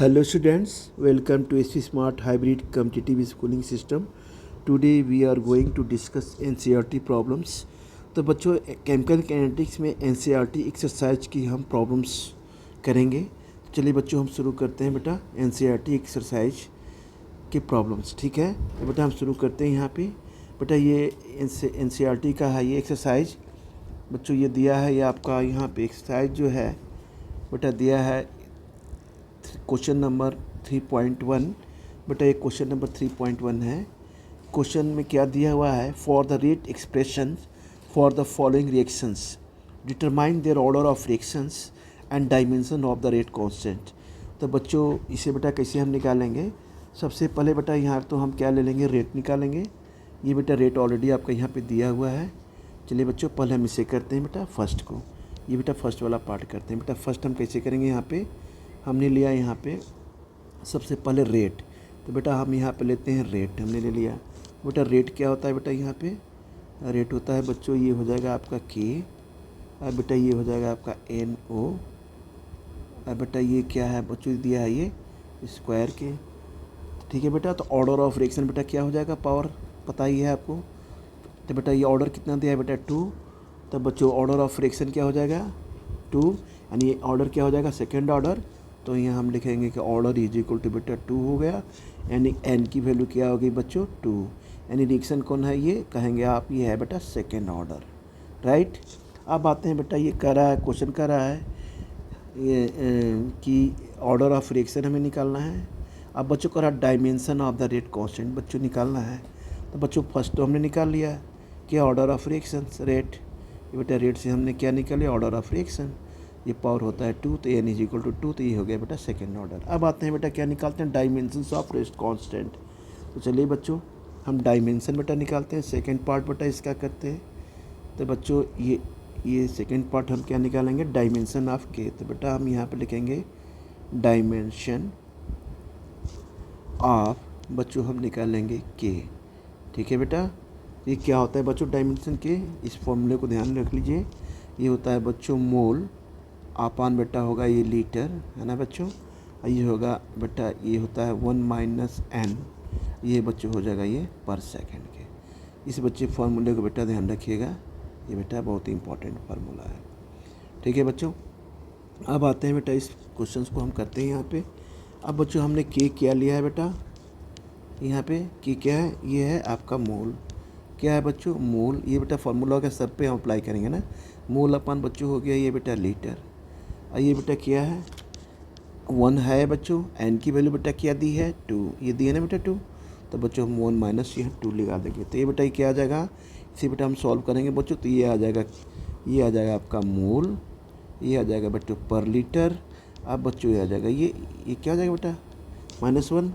Hello students, welcome to SC Smart Hybrid Competitive Schooling System. Today we are going to discuss NCERT problems. तो बच्चों chemical kinetics में NCERT exercise की हम problems करेंगे. चलिए बच्चों हम शुरू करते हैं बेटा NCERT एक्सरसाइज के प्रॉब्लम्स. ठीक है तो बेटा हम शुरू करते हैं यहाँ पे. बेटा ये NCERT का है ये एक्सरसाइज. बच्चों ये दिया है ये आपका यहाँ पे एक्सरसाइज जो है बेटा दिया है क्वेश्चन नंबर 3.1. बेटा ये क्वेश्चन नंबर 3.1 है. क्वेश्चन में क्या दिया हुआ है, for the rate expression for the following reactions determine there order of reactions and dimension of the rate constant. तो बच्चों इसे बेटा कैसे हम निकालेंगे. सबसे पहले बेटा यहाँ तो हम क्या ले लेंगे, रेट निकालेंगे. ये बेटा रेट ऑलरेडी आपका यहाँ पे दिया हुआ है. चलिए बच्चों पहले हम इसे करते हैं बेटा फर्स्ट को. ये बेटा फर्स्ट वाला पार्ट करते हैं. बेटा फर्स्ट हम कैसे करेंगे, यहाँ पे हमने लिया यहाँ पे सबसे पहले रेट. तो बेटा हम यहाँ पे लेते हैं रेट, हमने ले लिया. बेटा रेट क्या होता है बेटा, यहाँ पे रेट होता है बच्चों ये हो जाएगा आपका के, और बेटा ये हो जाएगा आपका एन ओ, और बेटा ये क्या है बच्चों दिया है ये स्क्वायर के. ठीक है बेटा. तो ऑर्डर ऑफ रिएक्शन बेटा क्या हो जाएगा, पावर पता ही है आपको. तो बेटा ये ऑर्डर कितना दिया है बेटा 2. तो बच्चों ऑर्डर ऑफ रिएक्शन क्या हो जाएगा 2, यानी ये ऑर्डर क्या हो जाएगा सेकेंड ऑर्डर. तो यहाँ हम लिखेंगे कि ऑर्डर इज इक्वल टू बेटा 2 हो गया, यानी एन की वैल्यू क्या हो गई बच्चों 2. यानी रिएक्शन कौन है ये कहेंगे आप, ये है बेटा सेकेंड ऑर्डर. राइट. अब आते हैं बेटा ये कह रहा है क्वेश्चन कह रहा है ये कि ऑर्डर ऑफ रिएक्शन हमें निकालना है. अब बच्चों कह रहा dimension of the rate constant बच्चों निकालना है. तो बच्चों फर्स्ट तो हमने निकाल लिया क्या ऑर्डर ऑफ रिएक्शन रेट. ये बेटा रेट से हमने क्या निकाले ऑर्डर ऑफ रिएक्शन, ये पावर होता है 2, तो एन इज इक्वल टू 2, तो ये हो गया बेटा सेकेंड ऑर्डर. अब आते हैं बेटा क्या निकालते हैं, डायमेंशंस ऑफ रेट कांस्टेंट. तो चलिए बच्चों हम डायमेंशन बेटा निकालते हैं. सेकेंड पार्ट बेटा इसका करते हैं. तो बच्चों ये सेकेंड पार्ट हम क्या निकालेंगे, डायमेंशन ऑफ के. तो बेटा हम यहाँ पे लिखेंगे डायमेंशन ऑफ बच्चों हम निकालेंगे के. ठीक है बेटा. ये क्या होता है बच्चों डायमेंशन के, इस फॉर्मूले को ध्यान रख लीजिए. ये होता है बच्चों मोल आपान बेटा होगा ये लीटर है ना बच्चों. ये होगा बेटा ये होता है 1 माइनस एन, ये बच्चों हो जाएगा ये पर सेकेंड के. इस बच्चे फार्मूले को बेटा ध्यान रखिएगा, ये बेटा बहुत ही इंपॉर्टेंट फार्मूला है. ठीक है बच्चों. अब आते हैं बेटा इस क्वेश्चन को हम करते हैं यहाँ पे. अब बच्चों हमने के क्या लिया है बेटा, यहाँ पे के क्या है, ये है आपका मोल. क्या है बच्चों मोल. ये बेटा फार्मूला का सब पे हम अप्लाई करेंगे ना. मोल अपन बच्चों हो गया ये बेटा लीटर. ये बेटा क्या है 1 है बच्चों, एन की वैल्यू बेटा क्या दी है 2, ये दी है ना बेटा 2. तो बच्चों हम 1 माइनस ये 2 लगा देंगे. तो ये बेटा ये क्या आ जाएगा, इसे बेटा हम सॉल्व करेंगे बच्चों. तो ये आ जाएगा आपका मोल, ये आ जाएगा बच्चों पर लीटर. अब बच्चों ये आ जाएगा ये क्या आ जाएगा बेटा -1,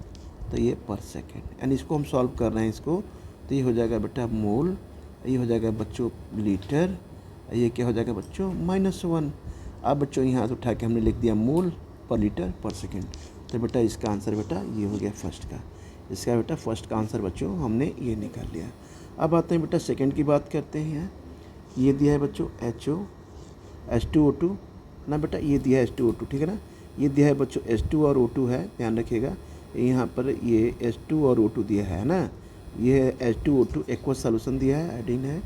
तो ये पर सेकेंड. यानी इसको हम सॉल्व कर रहे हैं इसको. तो ये हो जाएगा बेटा मोल, ये हो जाएगा बच्चों लीटर, ये क्या हो जाएगा बच्चों -1. अब बच्चों यहाँ से उठा के हमने लिख दिया मोल पर लीटर पर सेकेंड. तो बेटा इसका आंसर बेटा ये हो गया फर्स्ट का. इसका बेटा फर्स्ट का आंसर बच्चों हमने ये निकाल लिया. अब आते हैं बेटा सेकंड की बात करते हैं. ये दिया है बच्चों HO H2O2 ना बेटा, ये दिया है H2O2 ठीक है ना. ये दिया है बच्चों H2 और O2 है, ध्यान रखिएगा. यहाँ पर ये H2 और O2 दिया है ना. ये H2O2 एक्वस सोल्यूशन दिया है, आयोडीन है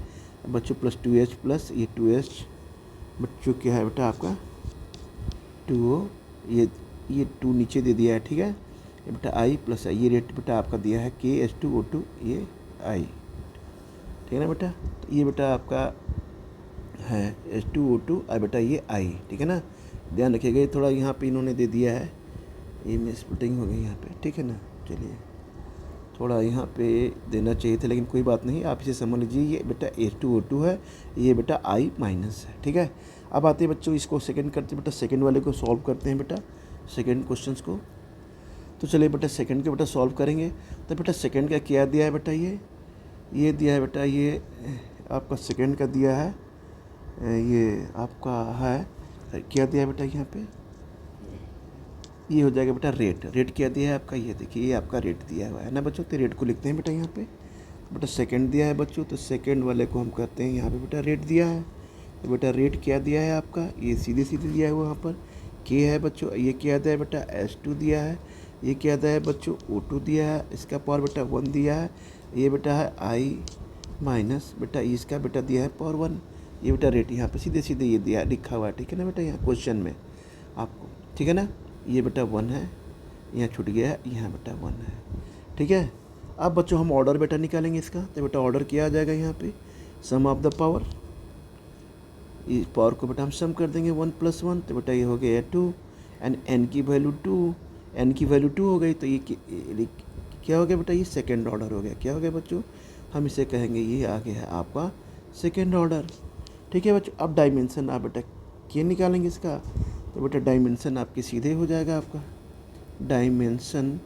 बच्चों प्लस 2H प्लस ये 2H बच्चों क्या है बेटा आपका 2O, ये 2 नीचे दे दिया है. ठीक है. ये बेटा I प्लस I, ये रेट बेटा आपका दिया है KH2O2 ये I. ठीक है ना बेटा. तो ये बेटा आपका है H2O2 और बेटा ये I. ठीक है ना. ध्यान रखिएगा ये थोड़ा यहाँ पे इन्होंने दे दिया है, ये मिसप्रिंटिंग हो गई यहाँ पे. ठीक है ना. चलिए थोड़ा यहाँ पे देना चाहिए था लेकिन कोई बात नहीं, आप इसे समझ लीजिए. ये बेटा H2O2 है, ये बेटा I माइनस है. ठीक है. अब आते हैं बच्चों इसको सेकंड करते हैं बेटा, सेकंड वाले को सॉल्व करते हैं बेटा सेकंड क्वेश्चंस को. तो चलिए बेटा सेकंड के बेटा सॉल्व करेंगे. तो बेटा सेकंड का क्या दिया है बेटा, ये दिया है बेटा ये आपका सेकंड का दिया है, ये आपका है क्या दिया है बेटा यहाँ पे, ये हो जाएगा बेटा रेट क्या दिया है आपका, ये देखिए ये आपका रेट दिया हुआ है ना बच्चों. तो रेट को लिखते हैं बेटा यहाँ पे. बेटा सेकंड दिया है बच्चों, तो सेकंड वाले को हम करते हैं यहाँ पे बेटा रेट दिया है. तो बेटा रेट क्या दिया है आपका, ये सीधे दिया है वहाँ पर, के है बच्चों, ये क्या दिया है बेटा S2 दिया है, ये क्या दिया है बच्चों O2 दिया है, इसका पावर बेटा 1 दिया है, ये बेटा है I माइनस बेटा इसका बेटा दिया है पावर 1, ये बेटा रेट यहाँ पे सीधे सीधे ये दिया लिखा हुआ है, ठीक है ना बेटा, यहाँ क्वेश्चन में आपको, ठीक है ना। ये बेटा 1 है, यहाँ छूट गया है, यहाँ बेटा 1 है, ठीक है। अब बच्चों हम ऑर्डर बेटा निकालेंगे इसका, तो बेटा ऑर्डर क्या आ जाएगा यहाँ पे, सम ऑफ द पावर, इस पावर को बेटा हम सम कर देंगे 1 + 1, तो बेटा ये हो गया 2 एंड n की वैल्यू 2, n की वैल्यू 2 हो गई, तो ये क्या हो गया बेटा, ये सेकेंड ऑर्डर हो गया। क्या हो गया बच्चों, हम इसे कहेंगे ये आ गया है आपका सेकेंड ऑर्डर, ठीक है बच्चों। अब डायमेंशन आप बेटा क्या निकालेंगे इसका, तो बेटा डायमेंशन आपके सीधे हो जाएगा, आपका डायमेंशन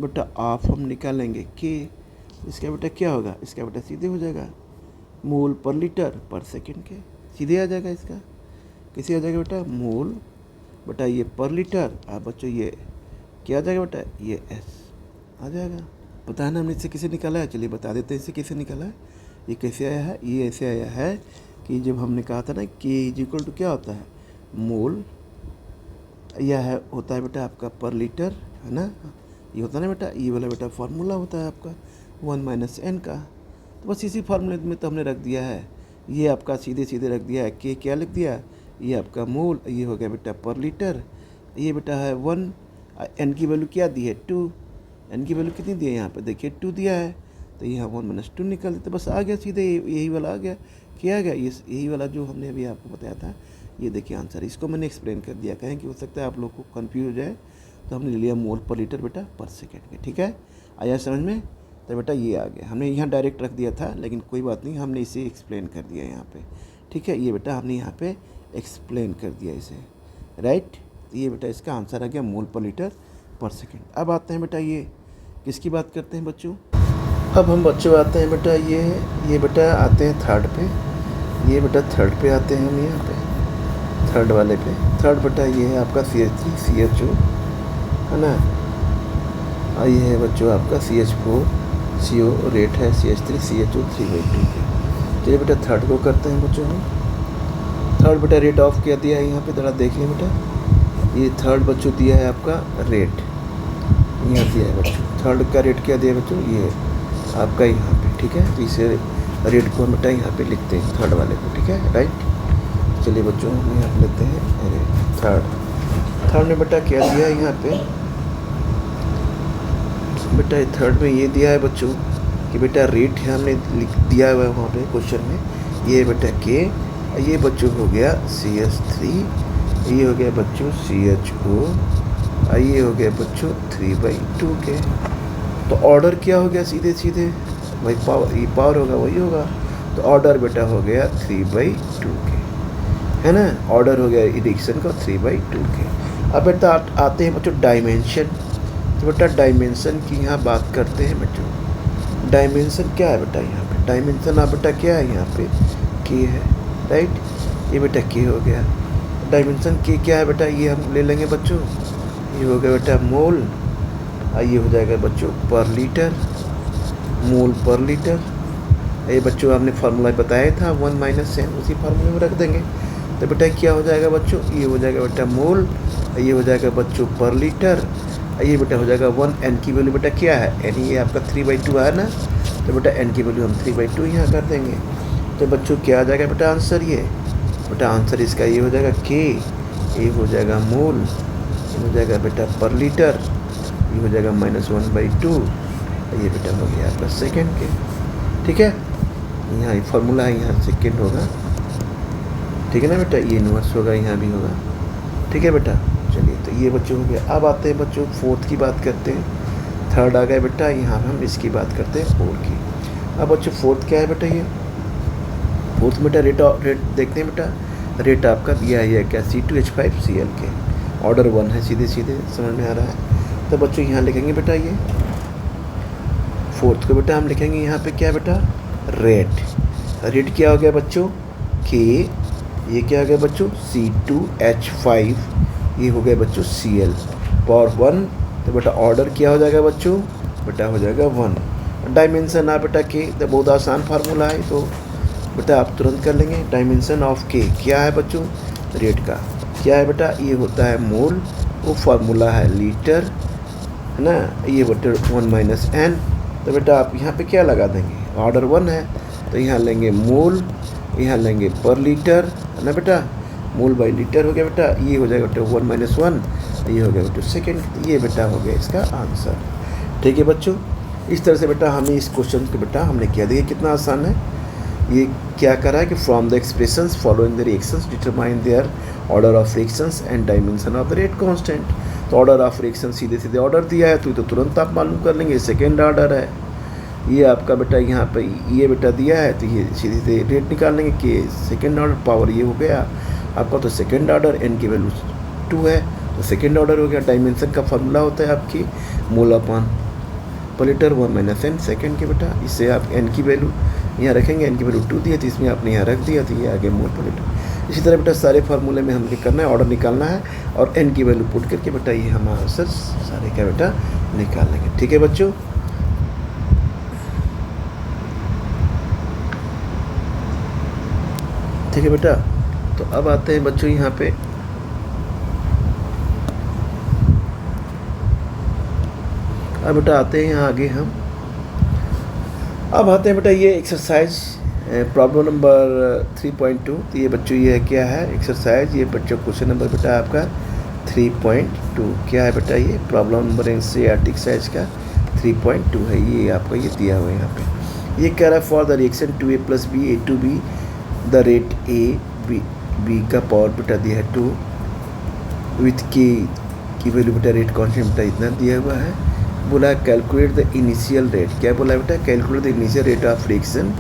बेटा आप हम निकालेंगे कि इसका बेटा क्या होगा, इसका बेटा सीधे हो जाएगा मोल पर लीटर पर सेकंड के, सीधे आ जाएगा, इसका कैसे आ जाएगा बेटा, मोल बेटा ये पर लीटर, आप बच्चों ये क्या आ जाएगा बेटा, ये S आ जाएगा। पता है ना हमने इसे कैसे निकाला है, चलिए बता देते हैं इसे कैसे निकाला है। ये कैसे आया है, ये ऐसे आया है कि जब हमने कहा था ना K = क्या होता है, मोल, यह है होता है बेटा आपका पर लीटर, है ना, ये होता है ना बेटा, ये वाला बेटा फार्मूला होता है आपका 1 - n का, तो बस इसी फार्मूले में तो हमने रख दिया है, ये आपका सीधे सीधे रख दिया है, K क्या लिख दिया, ये आपका मोल, ये हो गया बेटा पर लीटर, ये बेटा है 1, n की वैल्यू क्या दी है 2, n की वैल्यू कितनी दी है यहाँ पे देखिए 2 दिया है, तो यहाँ 1 - 2 निकल देते, बस आ गया सीधे, यही वाला आ गया, क्या आ गया, ये यही वाला जो हमने अभी आपको बताया था, ये देखिए आंसर, इसको मैंने एक्सप्लेन कर दिया, कहें कि हो सकता है आप लोग को कन्फ्यूज हो जाए, तो हमने ले लिया मोल पर लीटर बेटा पर सेकेंड के, ठीक है, आया समझ में। तो बेटा ये आ गया, हमने यहाँ डायरेक्ट रख दिया था, लेकिन कोई बात नहीं, हमने इसे एक्सप्लेन कर दिया यहाँ पे, ठीक है, ये बेटा हमने यहाँ पे एक्सप्लेन कर दिया इसे, राइट। ये बेटा इसका आंसर आ गया मोल पर लीटर पर सेकेंड। अब आते हैं बेटा ये किसकी बात करते हैं बच्चों, अब हम बच्चों आते हैं बेटा ये बेटा आते हैं थर्ड पे, ये बेटा थर्ड पे आते हैं हम, यहाँ पे थर्ड वाले पे, थर्ड बेटा ये है आपका CH3 CHO, है ना, और ये है बच्चों आपका CH4 CO रेट है CH3 CHO 3/2 के। चलिए बेटा थर्ड को करते हैं बच्चों हम, थर्ड बेटा रेट ऑफ क्या दिया है यहाँ पे, ज़रा देख लें बेटा, ये थर्ड बच्चों दिया है आपका रेट, यहाँ दिया है बच्चों, थर्ड का रेट क्या दिया है बच्चों, ये आपका यहाँ पे, ठीक है, तो इसे रेट को हम बेटा यहाँ पे लिखते हैं थर्ड वाले को, ठीक है, राइट। चलिए बच्चों हम यहाँ पे लेते हैं थर्ड में बेटा क्या दिया है यहाँ पे, बेटा थर्ड में ये दिया है बच्चों कि बेटा रेट है हमने लिख दिया हुआ है वहाँ पे क्वेश्चन में, ये बेटा K, ये बच्चों हो गया CH3, ये हो गया बच्चों CHO, ये हो गया बच्चों 3/2 के। तो ऑर्डर क्या हो गया सीधे सीधे भाई, पावर ये पावर होगा वही होगा, तो ऑर्डर बेटा हो गया 3/2 के, है ना, ऑर्डर हो गया एडिक्शन का 3/2 के। अब बेटा आते हैं बच्चों डायमेंशन, तो बेटा डायमेंशन की यहाँ बात करते हैं बच्चों, डायमेंशन क्या है बेटा, यहाँ पे डायमेंशन आप बेटा क्या है यहाँ पे K है, राइट, ये बेटा K हो गया, डायमेंशन K क्या है बेटा, ये हम ले लेंगे बच्चों, ये हो गया बेटा मोल, ये हो जाएगा बच्चों पर लीटर, मोल पर लीटर, ये बच्चों आपने फार्मूला बताया था 1 - n, उसी फार्मूले में रख देंगे, तो बेटा क्या हो जाएगा बच्चों, ये हो जाएगा बेटा मोल, ये हो जाएगा बच्चों पर लीटर, ये बेटा हो जाएगा 1, n की वैल्यू बेटा क्या है, n ये आपका 3/2 है ना, तो बेटा n की वैल्यू हम 3/2 यहाँ कर देंगे, तो बच्चों क्या आ जाएगा बेटा आंसर, ये बेटा आंसर इसका ये हो जाएगा K, ये हो जाएगा मोल, ये हो जाएगा बेटा पर लीटर, ये हो जाएगा -1/2, ये बेटा हो गया आपका सेकेंड के, ठीक है, यहाँ ये फार्मूला है, यहाँ सेकेंड होगा, ठीक है ना बेटा, ये इनवर्स होगा, यहाँ भी होगा, ठीक है बेटा। चलिए तो ये बच्चों हो गया। अब आते हैं बच्चों फोर्थ की बात करते हैं, थर्ड आ गया बेटा, यहाँ हम इसकी बात करते हैं फोर्थ की। अब बच्चों फोर्थ क्या है बेटा, ये फोर्थ बेटा रेट देखते हैं बेटा, रेट आपका दिया है क्या C2H5Cl के, ऑर्डर 1 है, सीधे सीधे समझ में आ रहा है। तो बच्चों यहाँ लिखेंगे बेटा ये फोर्थ को बेटा हम लिखेंगे यहाँ पे क्या बेटा, रेट क्या हो गया बच्चों K, ये क्या हो गया बच्चों C2H5, ये हो गया बच्चों Cl पावर 1, तो बेटा ऑर्डर क्या हो जाएगा बच्चों, बेटा हो जाएगा 1। डायमेंशन आ बेटा K, तो बहुत आसान फार्मूला है, तो बेटा आप तुरंत कर लेंगे, डायमेंशन ऑफ K क्या है बच्चों, रेट का। क्या है बेटा, ये होता है मोल, वो फार्मूला है लीटर, है ना, ये बेटा 1 माइनस एन। तो बेटा आप यहाँ पे क्या लगा देंगे, ऑर्डर 1 है तो यहाँ लेंगे मोल, यहाँ लेंगे पर लीटर, है ना बेटा, मोल बाई लीटर हो गया बेटा। ये हो जाएगा बेटा 1 माइनस 1, ये हो गया बेटा सेकेंड। ये बेटा हो गया इसका आंसर। ठीक है बच्चों, इस तरह से बेटा हमें इस क्वेश्चन को बेटा हमने किया। देखिए कितना आसान है। ये क्या करा है कि from the expressions following the reactions determine there order of reactions and dimension of the rate constant. तो ऑर्डर ऑफ रिएक्शन सीधे सीधे ऑर्डर दिया है तो तुरंत आप मालूम कर लेंगे, सेकेंड ऑर्डर है। ये आपका बेटा यहाँ पे ये बेटा दिया है तो ये सीधे सीधे रेट निकाल लेंगे कि सेकेंड ऑर्डर पावर ये हो गया आपका। तो सेकेंड ऑर्डर एन की वैल्यू 2 है तो सेकेंड ऑर्डर हो गया। डायमेंशन का फार्मूला होता है आपकी मोल अपॉन पर लीटर 1 माइनस एन सेकेंड के बेटा। इससे आप एन की वैल्यू यहाँ रखेंगे, एन की वैल्यू 2 दी है तो इसमें आपने यहाँ रख दिया तो ये आगे मोल पर लीटर। इसी तरह बेटा सारे फार्मूले में हमें करना है, ऑर्डर निकालना है और एन की वैल्यू पुट करके बेटा ये हम आंसर सारे का बेटा निकाल लेंगे। ठीक है बच्चों, ठीक है बेटा। तो अब आते हैं बच्चों यहाँ पे, अब बेटा आते हैं यहाँ आगे हम, अब आते हैं बेटा ये एक्सरसाइज प्रॉब्लम नंबर 3.2। तो ये बच्चों ये क्या है एक्सरसाइज, ये बच्चों क्वेश्चन नंबर बेटा आपका 3.2 क्या है बेटा, ये प्रॉब्लम नंबर एनसीईआरटी एक्सरसाइज का 3.2 है। ये आपका ये दिया हुआ है यहाँ पे। ये कह रहा है for the reaction 2a + b a to b the rate b का पावर बेटा दिया है 2 विथ की वैल्यू बेटा रेट कॉन्स्टेंट बेटा इतना दिया हुआ है। बोला है कैलकुलेट द इनिशियल रेट, क्या बोला है बेटा, calculate the initial rate of reaction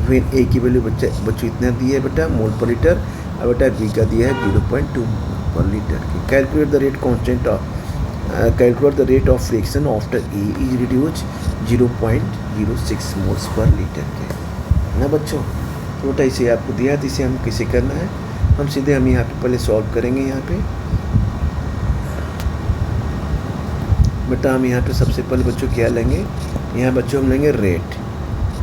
when ए की वैल्यू बच्चों इतना दी है बेटा मोल पर लीटर, और बेटा बी का दिया है 0.2 पर लीटर की। Calculate the rate constant of calculate the rate of reaction after a is reduce 0.06 moles per litre के ना बच्चों। तो बेटा इसे आपको दिया है तो इसे हम कैसे करना है, हम सीधे हम यहाँ पे पहले सॉल्व करेंगे। यहाँ पे बेटा हम यहाँ पे सबसे पहले बच्चों क्या लेंगे, यहाँ बच्चों हम लेंगे रेट।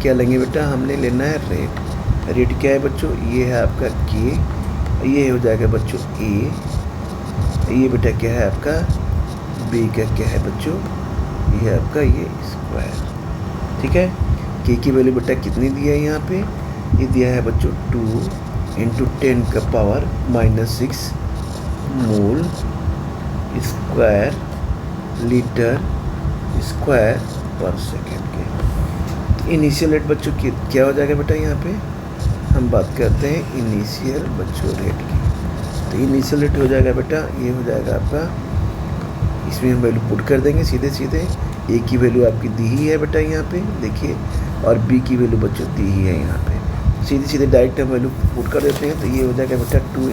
क्या लेंगे बेटा, हमने लेना है रेट। रेट क्या है बच्चों, ये है आपका के, ये हो जाएगा बच्चों ए, ये बेटा क्या है आपका बी का क्या है बच्चों, ये है आपका ये स्क्वायर। ठीक है, के की वैल्यू बेटा कितनी दी है यहाँ पे, ये दिया है बच्चों 2 × 10 का power -6 mole square litre square पर सेकेंड के। तो इनिशियल रेट बच्चों की क्या हो जाएगा बेटा, यहाँ पे हम बात करते हैं इनिशियल बच्चों रेट की। तो इनिशियल रेट हो जाएगा बेटा, ये हो जाएगा आपका, इसमें हम वैल्यू पुट कर देंगे सीधे सीधे। ए की वैल्यू आपकी दी ही है बेटा यहाँ पे देखिए, और बी की वैल्यू बच्चों दी ही है यहाँ पे। सीधे सीधे डायरेक्ट हम वैल्यू पुट कर देते हैं तो ये हो जाएगा बेटा 2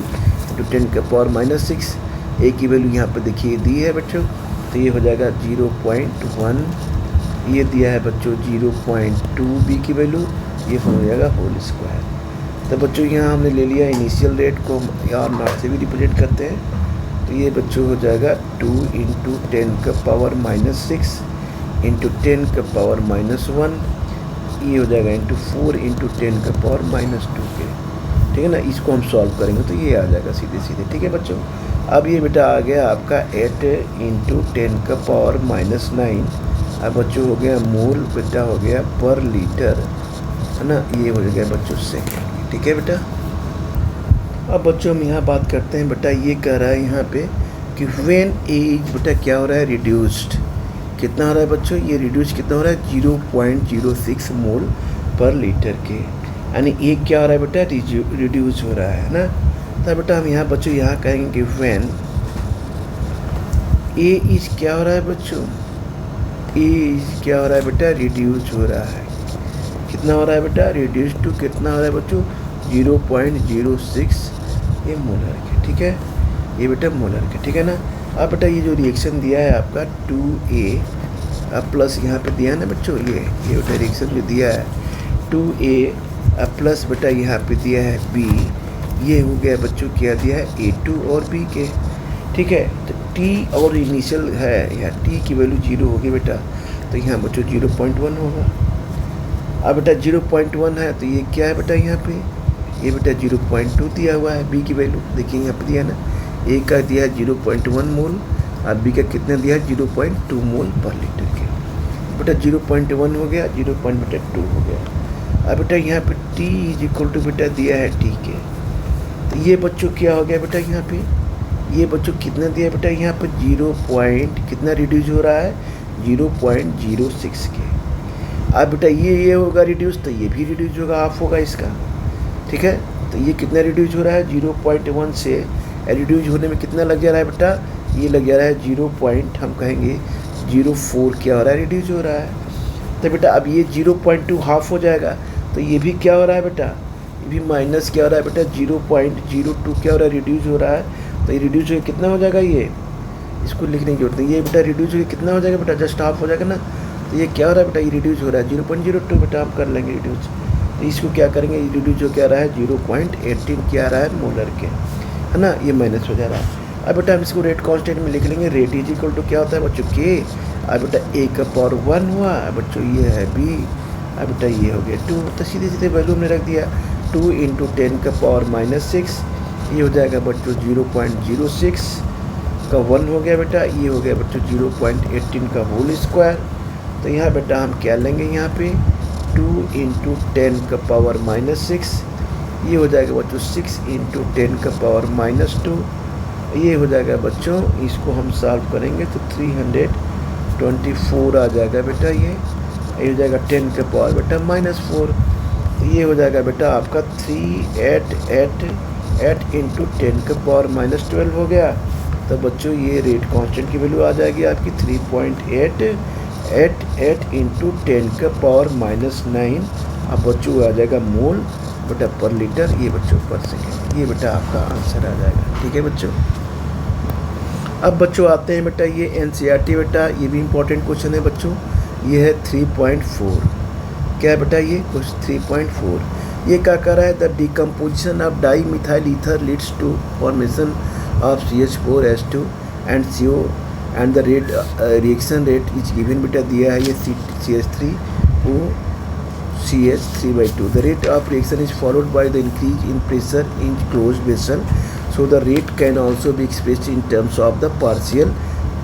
× 10 का पावर -6। ए की वैल्यू यहाँ पे देखिए दी है बच्चों तो ये हो जाएगा 0.1, ये दिया है बच्चों 0.2 बी की वैल्यू, ये हो जाएगा होल स्क्वायर। तो बच्चों यहाँ हमने ले लिया इनिशियल रेट को और नॉट से भी रिप्रेजेंट करते हैं। तो ये बच्चों हो जाएगा 2 × 10 का पावर -6 × 10 का पावर -1, ये हो जाएगा × 4 × 10 का पावर -2 के। ठीक है ना, इसको हम सॉल्व करेंगे तो ये आ जाएगा सीधे सीधे। ठीक है बच्चों, अब ये बेटा आ गया आपका 8 × 10 का पावर -9। अब बच्चों हो गया मोल बेटा हो गया पर लीटर, है ना, ये हो गया बच्चों सेकेंड। ठीक है बेटा, अब बच्चों हम यहाँ बात करते हैं बेटा, ये कह रहा है यहाँ पे कि व्हेन एज बेटा क्या हो रहा है रिड्यूस्ड, कितना हो रहा है बच्चों, ये रिड्यूस कितना हो रहा है 0.06 मोल पर लीटर के, यानी ये क्या हो रहा है बेटा रिड्यूस हो रहा है ना। तो बेटा हम यहाँ बच्चों यहाँ कहेंगे कि व्हेन ए इज क्या हो रहा है बच्चों, ए इज क्या हो रहा है बेटा रिड्यूस हो रहा है, कितना हो रहा है बेटा रिड्यूस टू कितना हो रहा है बच्चों 0.06 ये मोलर के। ठीक है, ये बेटा मोलर के। ठीक है ना, अब बेटा ये जो रिएक्शन दिया है आपका 2a अब प्लस यहाँ पे दिया है ना बच्चों, ये बेटा रिएक्शन जो दिया है 2a अब प्लस बेटा यहाँ पे दिया है b, ये हो गया बच्चों क्या दिया है A2 और B के। ठीक है, तो T और इनिशियल है यहाँ T की वैल्यू 0 होगी बेटा, तो यहाँ बच्चों 0.1 होगा। अब बेटा 0.1 है तो ये क्या है बेटा यहाँ पे ये बेटा 0.2 दिया हुआ है बी की वैल्यू, देखिए यहाँ पर दिया ना, ए का दिया है 0.1 मोल और बी का कितना दिया है 0.2 मोल पर लीटर के। बेटा 0.1 हो गया, 0.2 हो गया। अब बेटा यहाँ पे T इज इक्वल टू बेटा दिया है T के, तो ये बच्चों क्या हो गया बेटा यहाँ पे, ये बच्चों कितना दिया है बेटा यहाँ पे 0 पॉइंट कितना रिड्यूस हो रहा है 0.06 के। अब बेटा ये होगा रिड्यूस, तो ये भी रिड्यूस होगा, हाफ होगा इसका, ठीक है। तो ये कितना रिड्यूस हो रहा है 0.1 से रिड्यूस होने में कितना लग जा रहा है बेटा, ये लग जा रहा है 0. हम कहेंगे 0.4 क्या हो रहा है रिड्यूस हो रहा है। तो बेटा अब ये 0.2 हाफ हो जाएगा, तो ये भी क्या हो रहा है बेटा, ये भी माइनस क्या हो रहा है बेटा 0.02 क्या हो रहा है रिड्यूस हो रहा है। तो ये रिड्यूस हो कितना हो जाएगा, ये इसको लिखने की जरूरत नहीं, ये बेटा रिड्यूस हो कितना हो जाएगा बेटा, जस्ट हाफ हो जाएगा ना। तो ये क्या हो रहा है बेटा, ये रिड्यूस हो रहा है 0.02 बेटा हम कर लेंगे रिड्यूस। तो इसको क्या करेंगे, ये रिड्यूस हो क्या रहा है 0.18 क्या आ रहा है मोलर के, है ना, ये माइनस हो जा रहा है। अब बेटा हम इसको रेट कांस्टेंट में लिख लेंगे, रेट इज इक्वल टू क्या होता है बच्चों के, अब बेटा a का पावर 1 हुआ, बच्चों ये है b, अब बेटा ये हो गया 2, तो सीधे सीधे वैल्यू हमने रख दिया 2 × 10 का पावर -6, ये हो जाएगा बच्चों 0.06 का 1 हो गया बेटा, ये हो गया बच्चों 0.18 का होल स्क्वायर। तो यहाँ बेटा हम क्या लेंगे यहाँ पे 2 × 10 का पावर -6, ये हो जाएगा बच्चों 6 × 10 का पावर -2, ये हो जाएगा बच्चों, इसको हम सॉल्व करेंगे तो 324 आ जाएगा बेटा, ये हो जाएगा 10 का पावर बेटा -4, ये हो जाएगा बेटा आपका 388 × 10 का पावर -12 हो गया। तो बच्चों ये रेट कांस्टेंट की वैल्यू आ जाएगी आपकी 3.888 × 10 का पावर -9, अब बच्चों आ जाएगा मोल बेटा पर लीटर, ये बच्चों पर सेकेंड, ये बेटा आपका आंसर आ जाएगा, ठीक है बच्चों। अब बच्चों आते हैं बेटा ये NCERT बेटा, ये भी इंपॉर्टेंट क्वेश्चन है बच्चों, ये है 3.4, क्या है बेटा ये क्वेश्चन 3.4, ये क्या कर रहा है, the decomposition of dimethyl ether leads to formation of CH4H2 and CO and the rate reaction rate is given बेटा दिया है ये CH3O CH3/2, the rate of reaction is followed by the increase in pressure in closed vessel, so the rate can also be expressed in terms of the partial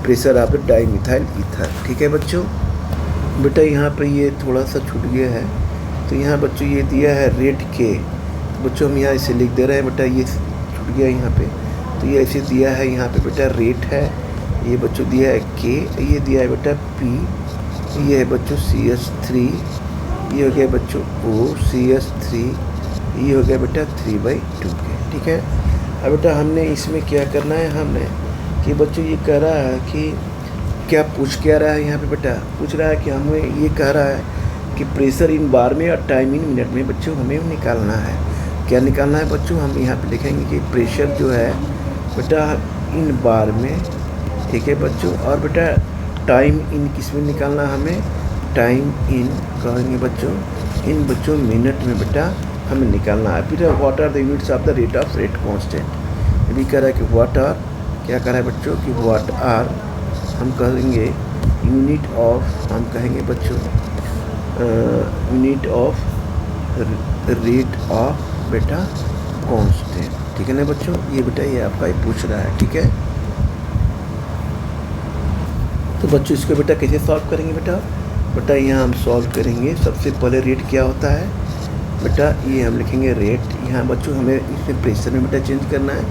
pressure of the dimethyl ether, ठीक है बच्चों। बेटा यहाँ पे ये थोड़ा सा छूट गया है, तो यहाँ बच्चों ये दिया है रेट के, तो बच्चों हम यहाँ इसे लिख दे रहे हैं बेटा, ये छूट गया यहाँ पे, तो ये ऐसे दिया है यहाँ पे बेटा रेट है, ये बच्चों दिया है के, ये दिया है बेटा P, ये है बच्चों CH3, ये हो गया बच्चों O CH3, ये हो गया बेटा 3/2 के, ठीक है। अब बेटा हमने इसमें क्या करना है, हमने कि बच्चों ये कह रहा है कि क्या पूछ क्या रहा है यहाँ पे बेटा, पूछ रहा है कि हमें ये कह रहा है कि प्रेशर इन बार में और टाइम इन मिनट में बच्चों हमें निकालना है। क्या निकालना है बच्चों, हम यहाँ पे लिखेंगे कि प्रेशर जो है बेटा इन बार में, ठीक है बच्चों, और बेटा टाइम इन किस में निकालना है हमें, टाइम इन कहेंगे बच्चों, इन बच्चों मिनट में बेटा हमें निकालना है। फिर what are the units of the rate of rate constant, ये भी कह रहा है कि व्हाट आर, क्या कह रहा है बच्चों कि व्हाट आर, हम कहेंगे यूनिट ऑफ, हम कहेंगे बच्चों यूनिट ऑफ रेट ऑफ बेटा कांस्टेंट, ठीक है ना बच्चों। ये बेटा ये आपका पूछ रहा है, ठीक है। तो बच्चों इसको बेटा कैसे सॉल्व करेंगे बेटा यहाँ हम सॉल्व करेंगे, सबसे पहले रेट क्या होता है बेटा, ये हम लिखेंगे रेट, यहाँ बच्चों हमें इसमें प्रेशर में बेटा चेंज करना है,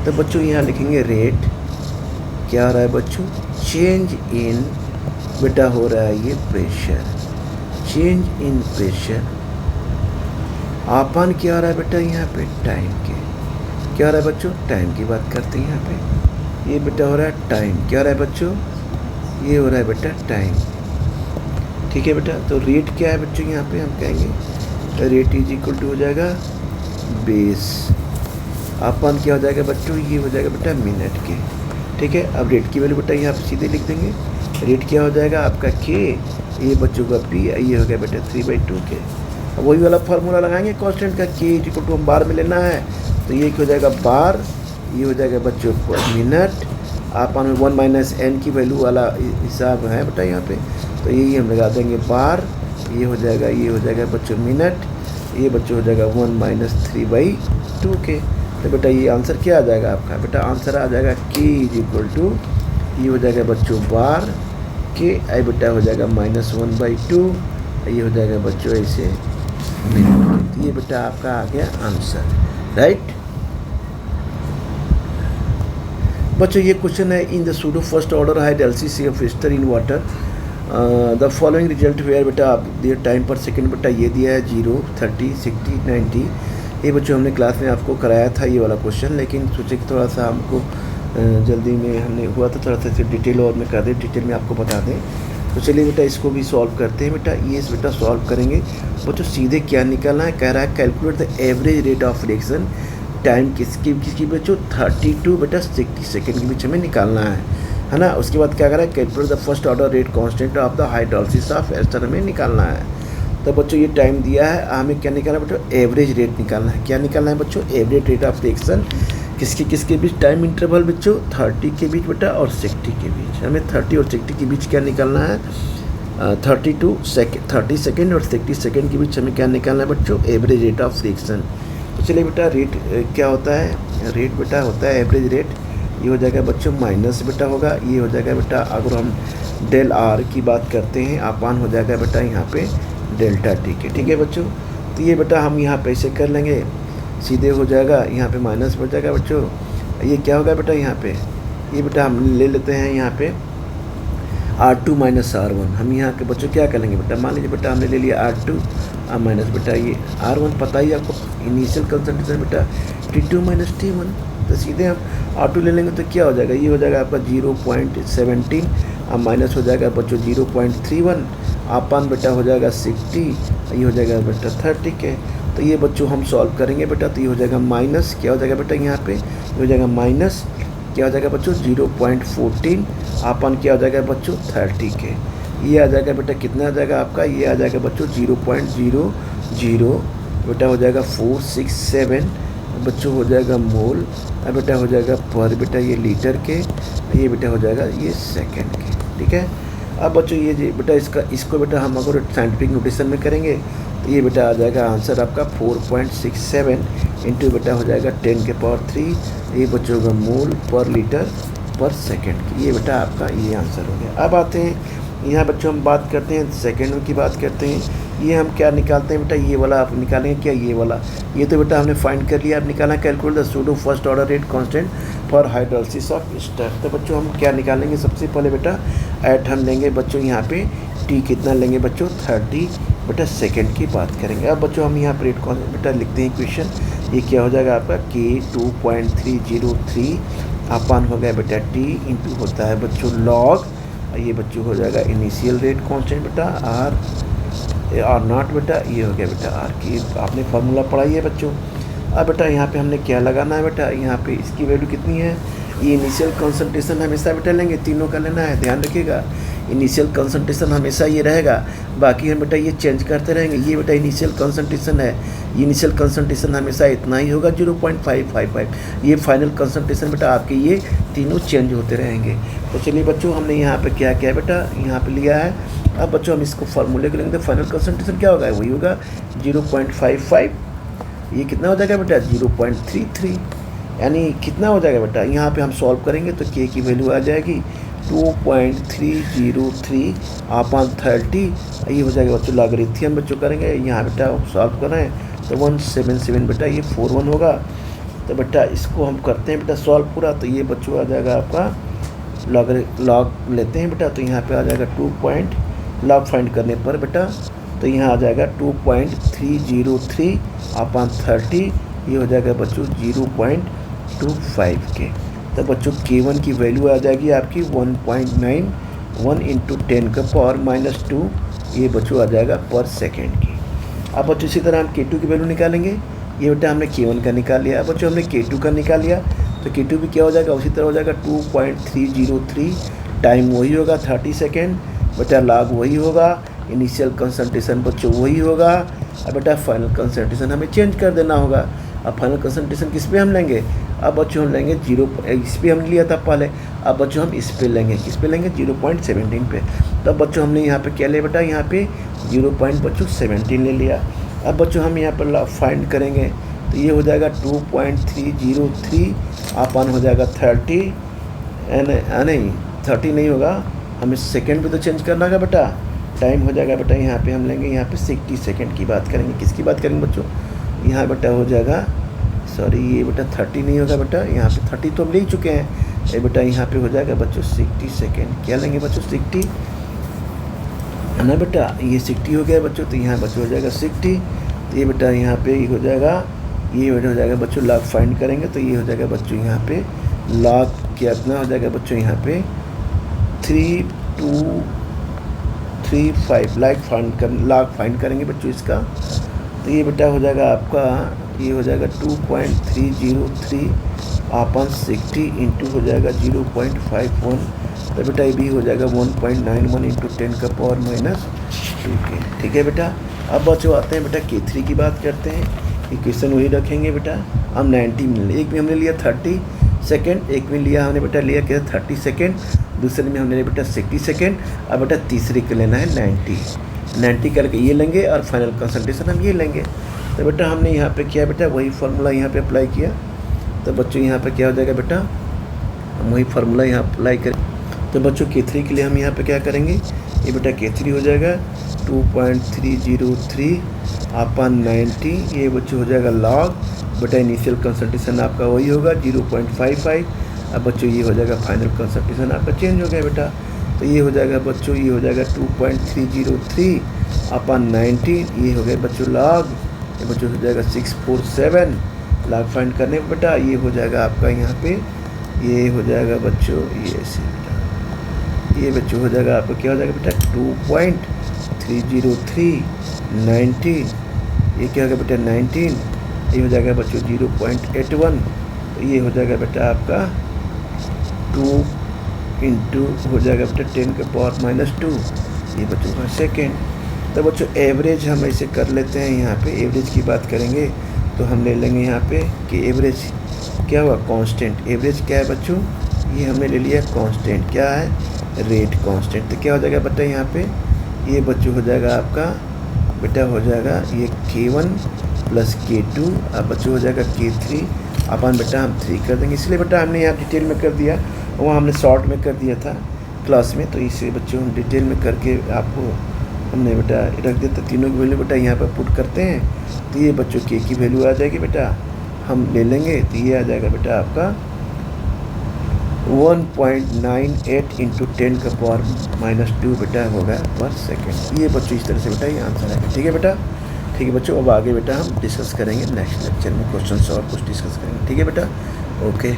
तो बच्चों यहाँ लिखेंगे रेट, क्या हो रहा है बच्चों चेंज इन बेटा हो रहा है ये प्रेशर, चेंज इन प्रेशर अपन क्या हो रहा है बेटा यहाँ पे टाइम के, क्या हो रहा है बच्चों टाइम की बात करते हैं यहाँ पे, ये बेटा हो रहा है टाइम, क्या हो रहा है बच्चों ये हो रहा है बेटा टाइम, ठीक है बेटा। तो रेट क्या है बच्चों यहाँ पे हम कहेंगे रेट इज इक्वल टू हो जाएगा बेस, अपन क्या हो जाएगा बच्चों ये हो जाएगा बेटा मिनट के, ठीक है। अब रेट की वैल्यू बेटा यहाँ पे सीधे लिख देंगे, रेट क्या हो जाएगा आपका के, ये बच्चों का पी, ये हो गया बेटा 3/2 के। अब वही वाला फार्मूला लगाएंगे कांस्टेंट का, के इज इक्वल टू हम बार में लेना है, तो ये हो जाएगा बार, ये हो जाएगा बच्चों मिनट, अपन में 1 - n की वैल्यू वाला हिसाब है बेटा यहाँ पे, तो यही हम लगा देंगे बार, ये हो जाएगा बच्चों मिनट, ये बच्चों हो जाएगा 1-3/2 के। तो बेटा ये आंसर क्या आ जाएगा आपका, बेटा आंसर आ जाएगा k = ये हो जाएगा बच्चों बार के, आई बेटा हो जाएगा -1/2, ये हो जाएगा बच्चों ऐसे मिनट। तो ये बेटा आपका आ गया आंसर, राइट। बच्चों ये क्वेश्चन है, in the pseudo first order हाइड LCC of ester in water the following result were, बेटा आप दिए टाइम पर सेकंड, बेटा ये दिया है 0, 30, 60, 90। ये बच्चों हमने क्लास में आपको कराया था ये वाला क्वेश्चन, लेकिन सोचे कि थोड़ा सा हमको जल्दी में हमने हुआ तो थोड़ा सा इसे डिटेल और में कर दें, डिटेल में आपको बता दें। तो चलिए बेटा इसको भी सॉल्व करते हैं। बेटा ये बेटा सॉल्व करेंगे बच्चों, सीधे क्या निकालना है, कह रहा है calculate the average rate of reaction time किसकी बच्चों 32 बेटा 60 सेकेंड के बीच हमें निकालना है ना। उसके बाद क्या कर रहा है, calculate the first order rate constant of the hydrolysis of ester हमें निकालना है। तो बच्चों ये टाइम दिया है, हमें क्या निकालना है बच्चों, एवरेज रेट निकालना है। क्या निकालना है बच्चों, एवरेज रेट ऑफ रिएक्शन किसके बीच, टाइम इंटरवल बच्चों 30 के बीच बेटा और 60 के बीच। हमें 30 और 60 के बीच क्या निकालना है, 30 सेकेंड और 60 सेकेंड के बीच हमें क्या निकालना है बच्चों, एवरेज रेट ऑफ रिएक्शन। तो चलिए बेटा रेट क्या होता है, रेट बेटा होता है एवरेज रेट, ये हो जाएगा बच्चों माइनस बेटा होगा, ये हो जाएगा बेटा अगर हम डेल आर की बात करते हैं अपान हो जाएगा बेटा यहाँ पे डेल्टा टी के, ठीक है बच्चों। तो ये बेटा हम यहाँ पे ऐसे कर लेंगे, सीधे हो जाएगा यहाँ पे माइनस बढ़ जाएगा बच्चों, ये क्या होगा बेटा यहाँ पे, ये बेटा हम ले लेते हैं यहाँ पे R2 - R1। हम यहाँ के बच्चों क्या कर लेंगे बेटा, मान लीजिए बेटा हमने ले लिया R2 माइनस बेटा ये R1, पता ही आपको इनिशियल कंसंट्रेशन बेटा T2 - T1। तो सीधे हम R2 ले लेंगे तो क्या हो जाएगा, ये हो जाएगा आपका 0.17 माइनस हो जाएगा बच्चों 0.31 अपान बेटा हो जाएगा 60, ये हो जाएगा बेटा 30 के। तो ये बच्चों हम सॉल्व करेंगे बेटा, तो ये हो जाएगा माइनस, क्या हो जाएगा बेटा यहाँ पे, ये हो जाएगा माइनस क्या हो जाएगा बच्चों 0.14 अपन क्या हो जाएगा बच्चों 30 के। ये आ जाएगा बेटा कितना आ जाएगा आपका, ये आ जाएगा बच्चों 0.00 बेटा हो जाएगा 467 बच्चों हो जाएगा मोल, बेटा हो जाएगा पर बेटा ये लीटर के, ये बेटा हो जाएगा ये सेकंड के, ठीक है। अब बच्चों ये बेटा इसको बेटा हम अगर साइंटिफिक नोटेशन में करेंगे तो ये बेटा आ जाएगा आंसर आपका 4.67 इंटू बेटा हो जाएगा 10 के पावर 3, ये बच्चों का मोल पर लीटर पर सेकंड की, ये बेटा आपका ये आंसर हो गया। अब आते हैं यहाँ बच्चों हम बात करते हैं सेकंड की बात करते हैं, ये हम क्या निकालते हैं बेटा, ये वाला आप निकालेंगे क्या, ये वाला, ये तो बेटा हमने फाइंड कर लिया। अब निकालना calculate the pseudo first order rate constant for hydrolysis of ester. तो बच्चों हम क्या निकालेंगे, सबसे पहले बेटा एट हम लेंगे बच्चों यहाँ पे टी कितना लेंगे बच्चों 30 बेटा सेकंड की बात करेंगे। अब बच्चों हम यहाँ पे रेट कांस्टेंट बेटा लिखते हैं इक्वेशन, ये क्या हो जाएगा आपका K 2.303 अपान हो गया बेटा T इंटू होता है बच्चों लॉग, ये बच्चों हो जाएगा इनिशियल रेट कांस्टेंट बेटा आर नॉट बेटा, ये हो गया बेटा आर की, आपने फार्मूला पढ़ाई है बच्चों। अब बेटा यहाँ पे हमने क्या लगाना है बेटा, यहाँ पे इसकी वैल्यू कितनी है, ये इनिशियल कंसंट्रेशन हमेशा बेटा लेंगे, तीनों का लेना है, ध्यान रखिएगा इनिशियल कंसंट्रेशन हमेशा ये रहेगा, बाकी हम बेटा ये चेंज करते रहेंगे। ये बेटा इनिशियल कंसंट्रेशन है, इनिशियल कंसंट्रेशन हमेशा इतना ही होगा 0.555, ये फाइनल कंसंट्रेशन बेटा आपके ये तीनों चेंज होते रहेंगे। तो चलिए बच्चों हमने यहाँ पे क्या किया बेटा, यहाँ पे लिया है। अब बच्चों हम इसको फार्मूले को लेंगे तो फाइनल कंसंट्रेशन क्या होगा, वही होगा 0.55, ये कितना हो जाएगा बेटा 0.33, यानी कितना हो जाएगा बेटा, यहाँ पे हम सॉल्व करेंगे तो के की वैल्यू आ जाएगी 2.303 अपान 30, ये हो जाएगा बच्चों लॉगरिथम बच्चों करेंगे, यहाँ बेटा सॉल्व कर रहे हैं तो 177 बेटा ये 41 होगा। तो बेटा इसको हम करते हैं बेटा सॉल्व पूरा, तो ये बच्चों आ जाएगा आपका लॉग लेते हैं बेटा, तो यहाँ पे आ जाएगा 2 लॉग फाइंड करने पर बेटा, तो यहाँ आ जाएगा 2.303 अपान 30, ये हो जाएगा बच्चों 0.25 के। तो बच्चों K1 की वैल्यू आ जाएगी आपकी 1.91 इंटू 10 का पावर -2, ये बच्चों आ जाएगा पर सेकेंड की। अब बच्चों इसी तरह हम K2 की वैल्यू निकालेंगे, ये बेटा हमने K1 का निकाल लिया। अब बच्चों हमने K2 का निकाल लिया, तो K2 भी क्या हो जाएगा, उसी तरह हो जाएगा 2.303, टाइम वही होगा 30 सेकेंड बेटा, लॉग वही होगा, इनिशियल कंसंट्रेशन बच्चों वही होगा। अब बेटा फाइनल कंसंट्रेशन हमें चेंज कर देना होगा। अब फाइनल कंसंट्रेशन किस पे हम लेंगे, अब बच्चों हम लेंगे इस पे हम लिया था पहले, अब बच्चों हम इस पे लेंगे, किस पे लेंगे 0.17 पे। तब बच्चों हमने यहाँ पे क्या लिया बेटा, यहाँ पे 0.17 ले लिया। अब बच्चों हम यहाँ पर फाइंड करेंगे तो ये हो जाएगा 2.303 अपन हो जाएगा 30 नहीं 30 नहीं होगा, हमें सेकंड भी तो चेंज करना होगा बेटा। टाइम हो जाएगा बेटा यहाँ पे हम लेंगे यहाँ पे 60 सेकंड की बात करेंगे। किसकी बात करेंगे बच्चों? यहाँ बेटा हो जाएगा, सॉरी ये बेटा 30 नहीं होगा बेटा, यहाँ पे 30 तो हम ले ही चुके हैं। ये बेटा यहाँ पे हो जाएगा बच्चों 60 सेकंड। क्या लेंगे बच्चों? 60 है ना बेटा, ये 60 हो गया बच्चों, तो यहाँ बच्चों हो जाएगा 60। तो ये बेटा यहाँ पे हो जाएगा, ये बेटा हो जाएगा बच्चों लॉग फाइंड करेंगे तो ये हो जाएगा बच्चों यहाँ पे लॉग कितना हो जाएगा बच्चों यहाँ पे 3235 लॉग फाइंड करेंगे बच्चों इसका। तो ये बेटा हो जाएगा आपका, ये हो जाएगा 2.303 अपन 60 इंटू हो जाएगा 0.51, तो बेटा ये भी हो जाएगा 1.91 इंटू 10 का पावर -2K। ठीक है बेटा। अब बच्चों आते हैं बेटा K3 की बात करते हैं। इक्वेशन वही रखेंगे बेटा, हम 90 मिल, एक में हमने लिया 30 सेकेंड, एक में लिया हमने बेटा लिया क्या 30 सेकेंड, दूसरे में हमने लिया बेटा 60 सेकेंड। अब बेटा तीसरे का लेना है 90 करके ये लेंगे और फाइनल कंसंट्रेशन हम ये लेंगे। तो बेटा हमने यहाँ पे किया बेटा वही फार्मूला यहाँ पे अप्लाई किया। तो बच्चों यहाँ पे क्या हो जाएगा बेटा, हम वही फार्मूला यहाँ अप्लाई करें। तो बच्चों K3 के लिए हम यहाँ पे क्या करेंगे, ये बेटा K3 हो जाएगा 2.303 अपन 90, ये बच्चों हो जाएगा लॉग बेटा इनिशियल कंसंट्रेशन आपका वही होगा 0.55। अब बच्चों ये हो जाएगा फाइनल कंसंट्रेशन आपका चेंज हो गया बेटा। तो ये हो जाएगा बच्चों, ये हो जाएगा 2.303 अपन 90, ये हो गया बच्चों लॉग, ये बच्चों हो जाएगा 647 लॉग फाइंड करने पर बेटा ये हो जाएगा आपका यहाँ पे, ये हो जाएगा बच्चों ये ऐसे बेटा, ये बच्चों हो जाएगा आपका क्या हो जाएगा बेटा 2.303 19, ये क्या होगा बेटा 19, ये हो जाएगा बच्चों 0.81, तो ये हो जाएगा बेटा आपका 2 इंटू हो जाएगा बेटा 10 का पावर -2, ये बच्चों का सेकेंड। तो बच्चों एवरेज हम ऐसे कर लेते हैं, यहाँ पे एवरेज की बात करेंगे तो हम ले लेंगे यहाँ पे कि एवरेज क्या हुआ कांस्टेंट। एवरेज क्या है बच्चों, ये हमने ले लिया कांस्टेंट, क्या है रेट कांस्टेंट। तो क्या हो जाएगा बेटा यहाँ पे, ये बच्चों हो जाएगा आपका बेटा हो जाएगा ये K1 प्लस K2, अब बच्चों हो जाएगा K3 अपन बेटा हम 3 कर देंगे, इसलिए बेटा हमने यहाँ डिटेल में कर दिया, वहाँ हमने शॉर्ट में कर दिया था क्लास में, तो इसे बच्चों हम डिटेल में करके आपको हमने बेटा रख दिया। तो तीनों की वैल्यू बेटा यहाँ पर पुट करते हैं तो ये बच्चों K की वैल्यू आ जाएगी बेटा, हम ले लेंगे तो ये आ जाएगा बेटा आपका 1.98 इंटू 10 का पावर -2 बेटा होगा पर सेकेंड। ये बच्चों इस तरह से बेटा ये आंसर आएगा। ठीक है बेटा, ठीक है बच्चों। अब आगे बेटा हम डिस्कस करेंगे नेक्स्ट लेक्चर में, क्वेश्चन और कुछ डिस्कस करेंगे। ठीक है बेटा, ओके।